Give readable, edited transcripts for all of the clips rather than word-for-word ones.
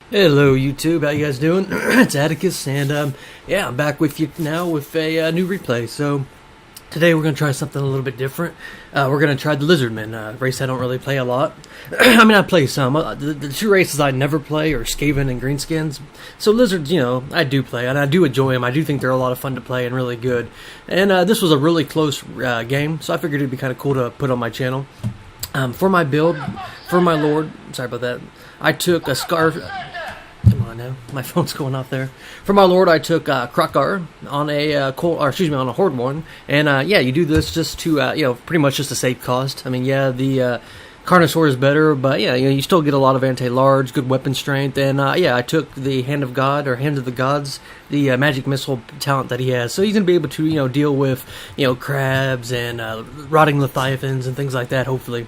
Hello YouTube, how you guys doing? It's Atticus, and yeah, I'm back with you now with a new replay. So today we're going to try something a little bit different. We're going to try the Lizardmen, race I don't really play a lot. I mean, I play some. The two races I never play are Skaven and Greenskins. So Lizards, you know, I do play, and I do enjoy them. I do think they're a lot of fun to play and really good. And this was a really close game, so I figured it'd be kind of cool to put on my channel. For my build, for my lord, sorry about that, I took a Scarf... Come on now, my phone's going off there. For my lord, I took Krakar on a Horde one, and yeah, you do this just to you know, pretty much just to save cost. I mean, yeah, the Carnosaur is better, but yeah, you know, you still get a lot of anti-large, good weapon strength, and yeah, I took the Hand of God or Hand of the Gods, the magic missile talent that he has, so he's gonna be able to, you know, deal with, you know, crabs and rotting leviathans and things like that. Hopefully.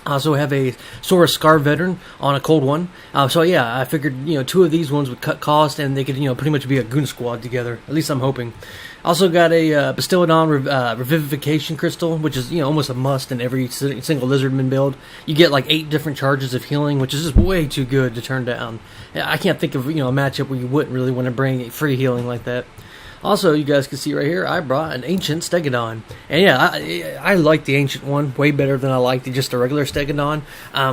I also have a Sora Scar Veteran on a cold one. So yeah, I figured, you know, two of these ones would cut cost and they could, you know, pretty much be a goon squad together. At least I'm hoping. Also got a Bastiladon Revivification Crystal, which is, you know, almost a must in every single Lizardman build. You get like 8 different charges of healing, which is just way too good to turn down. I can't think of, you know, a matchup where you wouldn't really want to bring free healing like that. Also, you guys can see right here, I brought an Ancient Stegodon. And yeah, I like the Ancient one way better than I like just a regular Stegodon,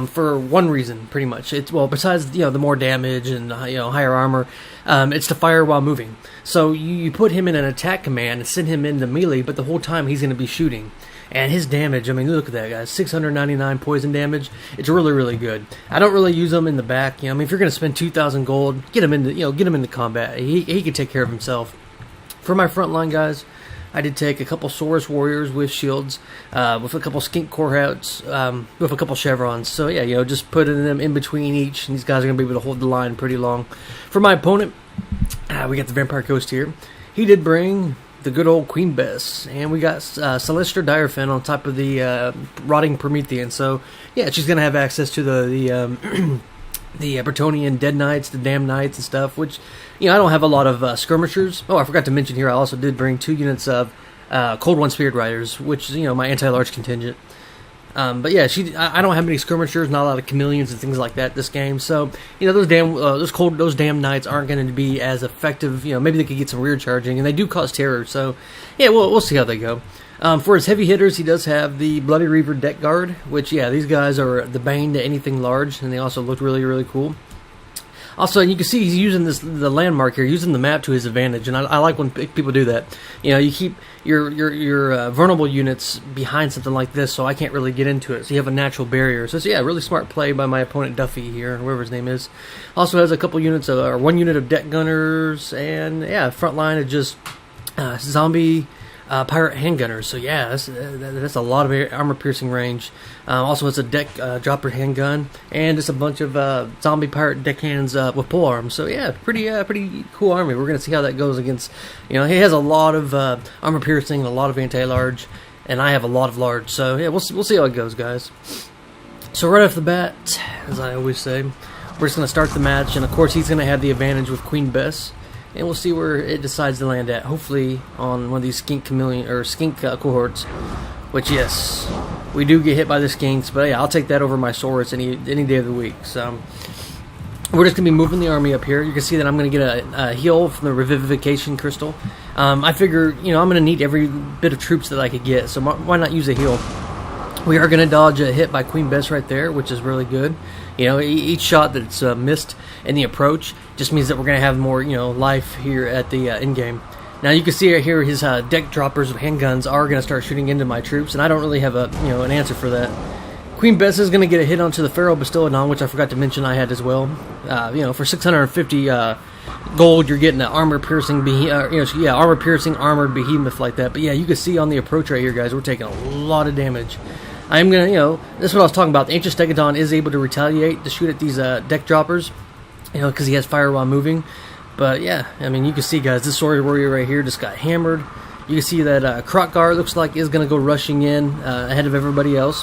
for one reason, pretty much. It's, well, besides, you know, the more damage and, you know, higher armor, it's to fire while moving. So you put him in an attack command and send him into melee, but the whole time he's going to be shooting. And his damage, I mean, look at that, guys. 699 poison damage. It's really, really good. I don't really use him in the back. You know, I mean, if you're going to spend 2,000 gold, get him into, you know, get him into combat. He can take care of himself. For my frontline guys, I did take a couple Saurus Warriors with shields, with a couple Skink Coreouts, with a couple Chevrons. So yeah, you know, just putting them in between each, and these guys are going to be able to hold the line pretty long. For my opponent, we got the Vampire Ghost here. He did bring the good old Queen Bess, and we got Celestra Direfin on top of the Rotting Promethean. So yeah, she's going to have access to the Bretonnian Dead Knights, the Damned Knights and stuff, which, you know, I don't have a lot of skirmishers. Oh, I forgot to mention here, I also did bring 2 units of Cold One Spirit Riders, which is, you know, my anti-large contingent. But yeah, I don't have many skirmishers, not a lot of chameleons and things like that this game. So, you know, those damn knights aren't going to be as effective. You know, maybe they could get some rear charging, and they do cause terror. So, yeah, we'll see how they go. For his heavy hitters, he does have the Bloody Reaver Deck Guard, which, yeah, these guys are the bane to anything large, and they also look really, really cool. Also, you can see he's using the landmark here, using the map to his advantage, and I like when people do that. You know, you keep your vulnerable units behind something like this, so I can't really get into it. So you have a natural barrier. So it's, yeah, really smart play by my opponent Duffy here, whoever his name is. Also has a couple units or 1 unit of deck gunners, and yeah, front line of just zombie. Pirate handgunners, so yeah, that's a lot of armor-piercing range. Also, it's a deck dropper handgun, and just a bunch of zombie pirate deckhands with polearms. So yeah, pretty cool army. We're gonna see how that goes against. You know, he has a lot of armor-piercing, a lot of anti-large, and I have a lot of large. So yeah, we'll see how it goes, guys. So right off the bat, as I always say, we're just gonna start the match, and of course he's gonna have the advantage with Queen Bess. And we'll see where it decides to land at. Hopefully on one of these skink cohorts. Which, yes, we do get hit by the skinks, but yeah, I'll take that over my Saurus any day of the week. So we're just gonna be moving the army up here. You can see that I'm gonna get a heal from the Revivification Crystal. I figure, you know, I'm gonna need every bit of troops that I could get, so why not use a heal? We are gonna dodge a hit by Queen Bess right there, which is really good. You know, each shot that's missed in the approach just means that we're going to have more, you know, life here at the end game. Now you can see right here his deck droppers of handguns are going to start shooting into my troops, and I don't really have an answer for that. Queen Bess is going to get a hit onto the Pharaoh Bastiladon, which I forgot to mention I had as well. You know, for 650 gold, you're getting an armor-piercing, armor-piercing armored behemoth like that. But yeah, you can see on the approach right here, guys, we're taking a lot of damage. I'm going to, you know, this is what I was talking about. The Ancient Stegodon is able to retaliate to shoot at these deck droppers, you know, because he has fire while moving. But yeah, I mean, you can see, guys, this Sword Warrior right here just got hammered. You can see that Krakar looks like is going to go rushing in ahead of everybody else.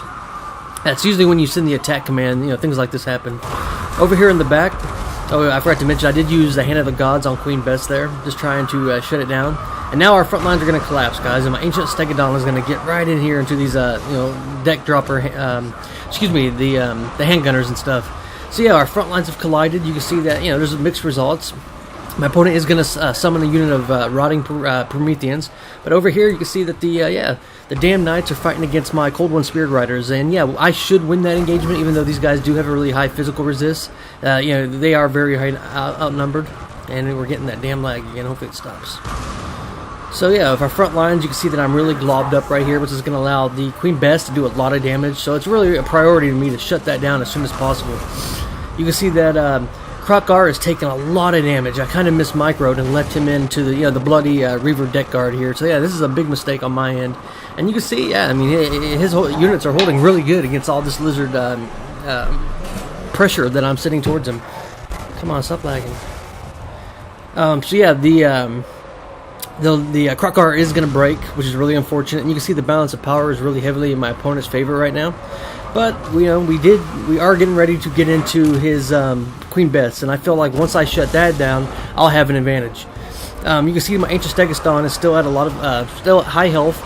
That's usually when you send the attack command, you know, things like this happen. Over here in the back, oh, I forgot to mention, I did use the Hand of the Gods on Queen Bess there, just trying to shut it down. And now our front lines are going to collapse, guys, and my Ancient Stegodon is going to get right in here into these, deck dropper, the handgunners and stuff. So yeah, our front lines have collided. You can see that, you know, there's mixed results. My opponent is going to summon a unit of rotting Prometheans, but over here you can see that the damn knights are fighting against my Cold One Spirit Riders, and yeah, I should win that engagement, even though these guys do have a really high physical resist. You know, they are very high outnumbered, and we're getting that damn lag again. Hopefully it stops. So yeah, with our front lines, you can see that I'm really globbed up right here, which is going to allow the Queen Bess to do a lot of damage. So it's really a priority to me to shut that down as soon as possible. You can see that Krokgar is taking a lot of damage. I kind of mismicroed and left him into the the bloody Reaver deck guard here. So yeah, this is a big mistake on my end. And you can see, yeah, I mean, his whole units are holding really good against all this lizard pressure that I'm sending towards him. Come on, stop lagging. So yeah, the Krokgar is going to break, which is really unfortunate. And you can see the balance of power is really heavily in my opponent's favor right now. But we are getting ready to get into his Queen Bess, and I feel like once I shut that down, I'll have an advantage. You can see my Ancient Stegosaurus is still at a lot of still at high health,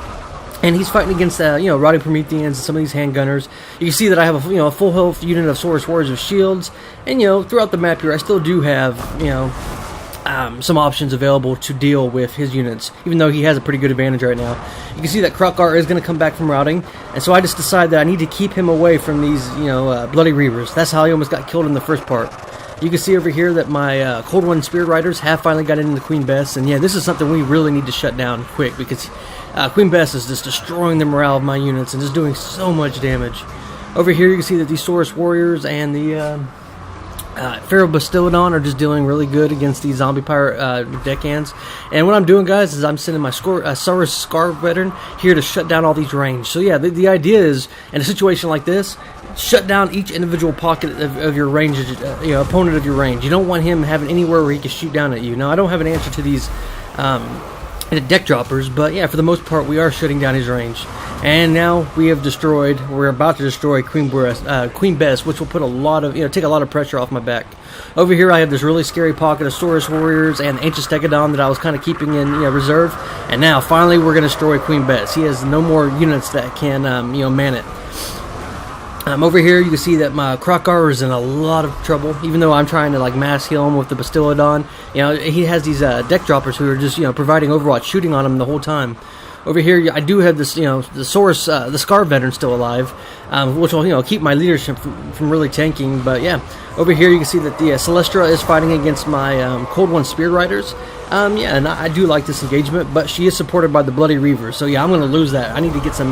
and he's fighting against rotting Prometheans and some of these handgunners. You can see that I have a full health unit of Saurus Warriors with shields, and throughout the map here I still do have some options available to deal with his units, even though he has a pretty good advantage right now. You can see that Krokgar is going to come back from routing, and so I just decided that I need to keep him away from these, bloody Reavers. That's how he almost got killed in the first part. You can see over here that my Cold One Spirit Riders have finally got into Queen Bess, and yeah, this is something we really need to shut down quick, because Queen Bess is just destroying the morale of my units and just doing so much damage. Over here you can see that these Saurus Warriors and the Feral Bastillodon are just dealing really good against these zombie pirate deckhands. And what I'm doing, guys, is I'm sending my Saurus Scar Veteran here to shut down all these range. So yeah, the idea is, in a situation like this, shut down each individual pocket of your range, opponent of your range. You don't want him having anywhere where he can shoot down at you. Now, I don't have an answer to these deck droppers, but yeah, for the most part, we are shutting down his range. And now we're about to destroy Queen Bess, which will put take a lot of pressure off my back. Over here I have this really scary pocket of Saurus Warriors and Ancient Stegodon that I was kind of keeping in reserve. And now, finally, we're going to destroy Queen Bess. He has no more units that can, man it. Over here you can see that my Krokgar is in a lot of trouble, even though I'm trying to mass heal him with the Bastillodon. He has these deck droppers who are just providing Overwatch, shooting on him the whole time. Over here I do have this the Saurus, the Scar Veteran still alive, which will keep my leadership from really tanking. But yeah, over here you can see that the Celestra is fighting against my Cold One Spirit Riders. And I do like this engagement, but she is supported by the Bloody Reaver, so yeah, I'm going to lose that. I need to get some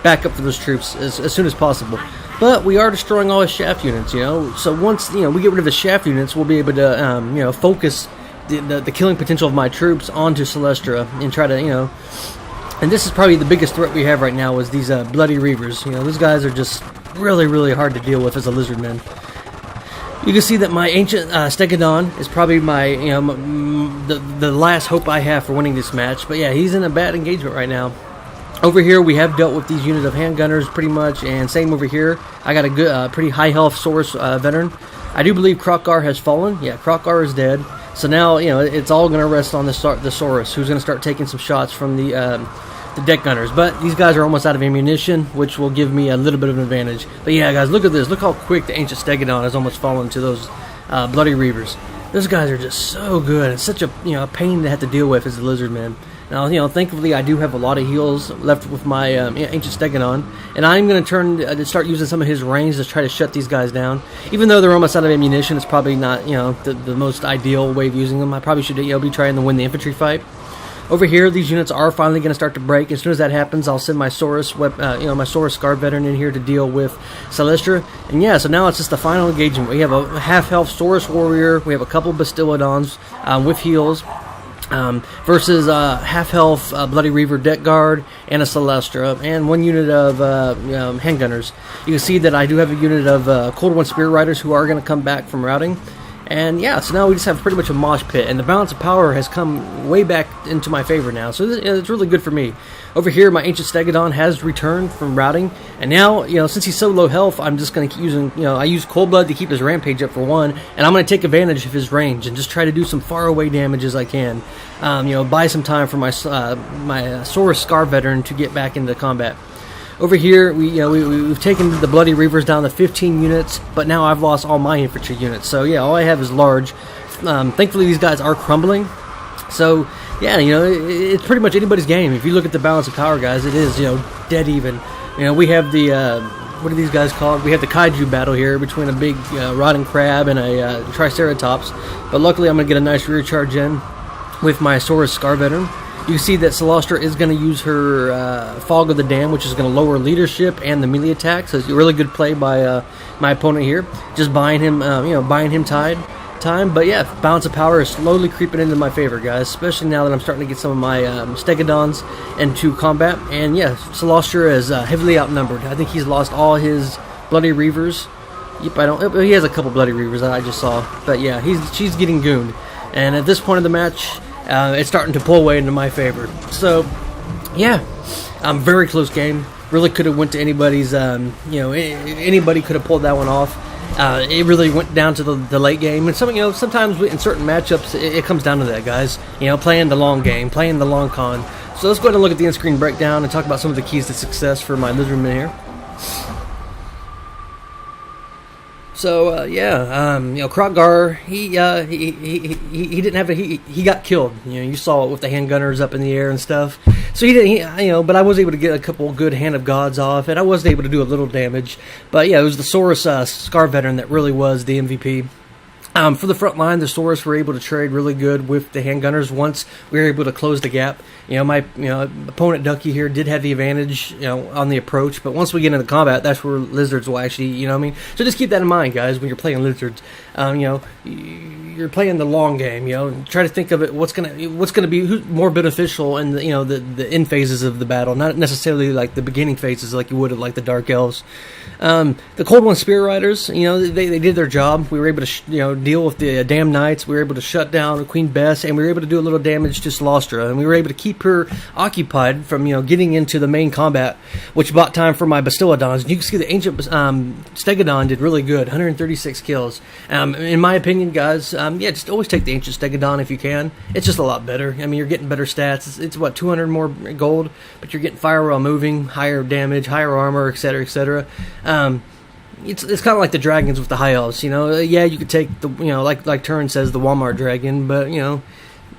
backup for those troops as soon as possible. But we are destroying all his shaft units, so once we get rid of the shaft units, we'll be able to focus the killing potential of my troops onto Celestra and try to and this is probably the biggest threat we have right now, is these Bloody Reavers. Those guys are just really, really hard to deal with as a Lizardman. You can see that my Ancient Stegodon is probably my the last hope I have for winning this match. But yeah, he's in a bad engagement right now. Over here we have dealt with these units of handgunners pretty much, and same over here. I got a good, pretty high health Saurus Veteran. I do believe Krokgar has fallen. Yeah, Krokgar is dead. So now it's all going to rest on the Saurus, who's going to start taking some shots from the deck gunners. But these guys are almost out of ammunition, which will give me a little bit of an advantage. But yeah, guys, look at this. Look how quick the Ancient Stegodon has almost fallen to those Bloody Reavers. Those guys are just so good. It's such a pain to have to deal with as a Lizardman. Now, thankfully, I do have a lot of heals left with my Ancient Stegodon, and I'm going to start using some of his range to try to shut these guys down. Even though they're almost out of ammunition, it's probably not the most ideal way of using them. I probably should be trying to win the infantry fight. Over here, these units are finally going to start to break. As soon as that happens, I'll send my Saurus, my Saurus Scar Veteran in here to deal with Celestra. And yeah, so now it's just the final engagement. We have a half-health Saurus Warrior. We have a couple Bastillodons with heals. Versus half-health Bloody Reaver Deck Guard and a Celestra, and one unit of handgunners. You can see that I do have a unit of Cold One Spirit Riders who are going to come back from routing. And yeah, so now we just have pretty much a mosh pit, and the balance of power has come way back into my favor now, so it's really good for me. Over here, my Ancient Stegodon has returned from routing, and now, since he's so low health, I'm just going to keep using, I use Cold Blood to keep his rampage up for one, and I'm going to take advantage of his range and just try to do some far away damage as I can. Buy some time for my Saurus Scar Veteran to get back into combat. over here, we've taken the Bloody Reavers down to 15 units, but now I've lost all my infantry units. So yeah, all I have is large. Thankfully, these guys are crumbling. So yeah, it's pretty much anybody's game. If you look at the balance of power, guys, it is dead even. We have the what are these guys called? We have the kaiju battle here between a big rotting crab and a triceratops. But luckily, I'm gonna get a nice rear charge in with my Saurus Scar Veteran. You can see that Celestra is going to use her Fog of the Dam, which is going to lower leadership and the melee attack. So it's a really good play by my opponent here. Just buying him, buying him time. But yeah, balance of power is slowly creeping into my favor, guys. Especially now that I'm starting to get some of my Stegodons into combat. And yeah, Celestra is heavily outnumbered. I think he's lost all his Bloody Reavers. Yep, he has a couple Bloody Reavers that I just saw. But yeah, she's getting gooned. And at this point of the match, it's starting to pull away into my favor. So, yeah, very close game. Really could have went to anybody's. Anybody could have pulled that one off. It really went down to the late game, and sometimes in certain matchups it comes down to that, guys. Playing the long game, playing the long con. So let's go ahead and look at the in-screen breakdown and talk about some of the keys to success for my Lizardmen here. So Kroggar, he didn't have he got killed. You saw it with the handgunners up in the air and stuff. So he didn't, but I was able to get a couple good Hand of Gods off, and I was able to do a little damage. But yeah, it was the Saurus Scar Veteran that really was the MVP. For the front line, the Saurus were able to trade really good with the handgunners once we were able to close the gap. My opponent Ducky here did have the advantage, on the approach, but once we get into combat, that's where lizards will actually, So just keep that in mind, guys, when you're playing lizards. You're playing the long game. Try to think of it. What's gonna be more beneficial in the end phases of the battle, not necessarily like the beginning phases like you would have like the Dark Elves. The Cold One Spear Riders, they did their job. We were able to deal with the Damn Knights. We were able to shut down Queen Bess, and we were able to do a little damage to Celestra, and we were able to keep her occupied from getting into the main combat, which bought time for my Bastiladons. You can see the ancient Stegodon did really good, 136 kills. In my opinion, guys, just always take the ancient Stegodon if you can. It's just a lot better. You're getting better stats. It's what, 200 more gold, but you're getting fire while moving, higher damage, higher armor, etc., etc. It's kind of like the dragons with the high elves, Yeah, you could take the, like Turin says, the Walmart dragon, but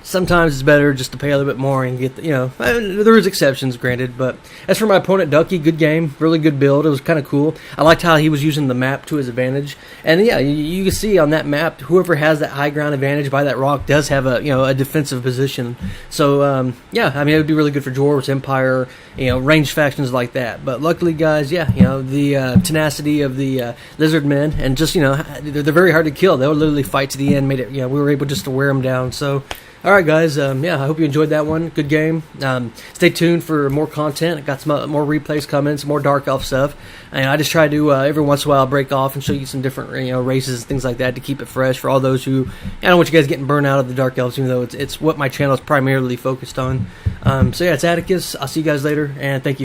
sometimes it's better just to pay a little bit more and get there is exceptions, granted. But as for my opponent Ducky, good game, really good build. It was kind of cool. I liked how he was using the map to his advantage, and yeah, you can see on that map, whoever has that high ground advantage by that rock does have a defensive position. So it would be really good for Dwarves, Empire, ranged factions like that. But luckily, guys, the tenacity of the Lizardmen, and just they're very hard to kill. They'll literally fight to the end. Made it. We were able just to wear them down. So. Alright, guys, I hope you enjoyed that one. Good game. Stay tuned for more content. I got some more replays coming, some more Dark Elf stuff. And I just try to, every once in a while, break off and show you some different races and things like that to keep it fresh for all those who, I don't want you guys getting burned out of the Dark Elves, even though it's what my channel is primarily focused on. It's Atticus. I'll see you guys later, and thank you.